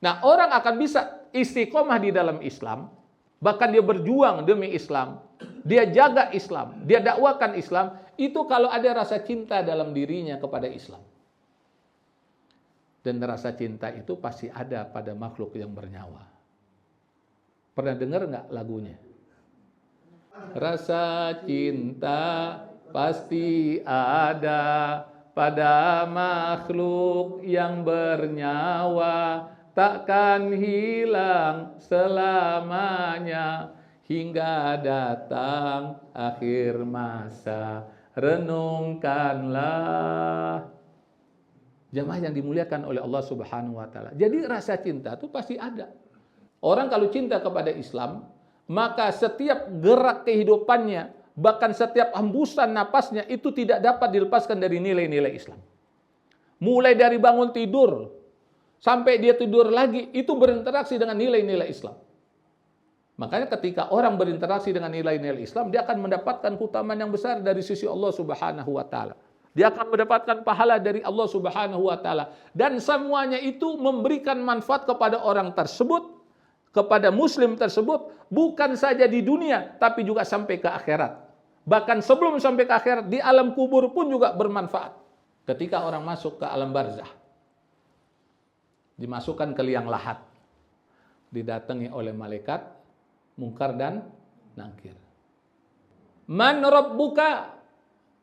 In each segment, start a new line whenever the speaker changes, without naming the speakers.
Nah, orang akan bisa istiqomah di dalam Islam, bahkan dia berjuang demi Islam, dia jaga Islam, dia dakwakan Islam, itu kalau ada rasa cinta dalam dirinya kepada Islam. Dan rasa cinta itu pasti ada pada makhluk yang bernyawa. Pernah dengar nggak lagunya? Rasa cinta pasti ada pada makhluk yang bernyawa, takkan hilang selamanya hingga datang akhir masa. Renungkanlah. Jamaah yang dimuliakan oleh Allah Subhanahu wa taala. Jadi rasa cinta itu pasti ada. Orang kalau cinta kepada Islam, maka setiap gerak kehidupannya, bahkan setiap hembusan napasnya itu tidak dapat dilepaskan dari nilai-nilai Islam. Mulai dari bangun tidur sampai dia tidur lagi, itu berinteraksi dengan nilai-nilai Islam. Makanya ketika orang berinteraksi dengan nilai-nilai Islam, dia akan mendapatkan keutamaan yang besar dari sisi Allah Subhanahu wa taala. Dia akan mendapatkan pahala dari Allah Subhanahu wa taala. Dan semuanya itu memberikan manfaat kepada orang tersebut, kepada muslim tersebut, bukan saja di dunia, tapi juga sampai ke akhirat. Bahkan sebelum sampai ke akhirat, di alam kubur pun juga bermanfaat. Ketika orang masuk ke alam barzah, dimasukkan ke liang lahat, didatangi oleh malaikat Munkar dan Nakir. Man rabbuka?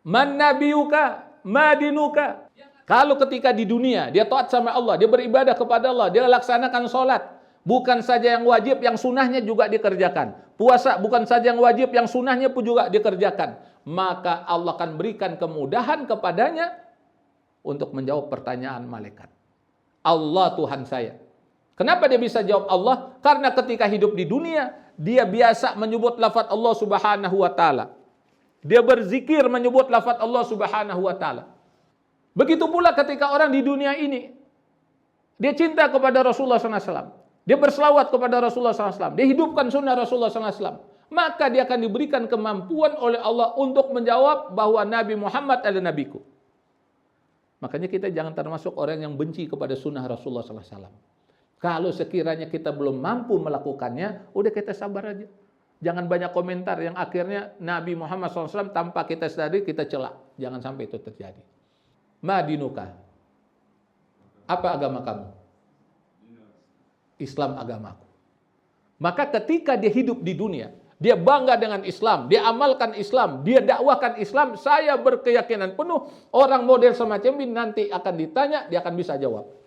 Man nabiyuka? Ma dinuka? Kalau ketika di dunia dia taat sama Allah, dia beribadah kepada Allah, dia laksanakan sholat, bukan saja yang wajib, yang sunnahnya juga dikerjakan. Puasa bukan saja yang wajib, yang sunnahnya pun juga dikerjakan. Maka Allah akan berikan kemudahan kepadanya untuk menjawab pertanyaan malaikat. Allah Tuhan saya. Kenapa dia bisa jawab Allah? Karena ketika hidup di dunia, dia biasa menyebut lafaz Allah Subhanahu wa taala. Dia berzikir menyebut lafaz Allah Subhanahu wa taala. Begitu pula ketika orang di dunia ini, dia cinta kepada Rasulullah SAW. Dia berselawat kepada Rasulullah SAW. Dia hidupkan sunnah Rasulullah SAW. Maka dia akan diberikan kemampuan oleh Allah untuk menjawab bahwa Nabi Muhammad adalah nabiku. Makanya kita jangan termasuk orang yang benci kepada sunnah Rasulullah SAW. Kalau sekiranya kita belum mampu melakukannya, udah kita sabar aja. Jangan banyak komentar yang akhirnya Nabi Muhammad SAW tanpa kita sadari kita celak. Jangan sampai itu terjadi. Madinuka. Apa agama kamu? Islam agamaku. Maka ketika dia hidup di dunia, dia bangga dengan Islam, dia amalkan Islam, dia dakwakan Islam, saya berkeyakinan penuh orang model semacam ini nanti akan ditanya, dia akan bisa jawab.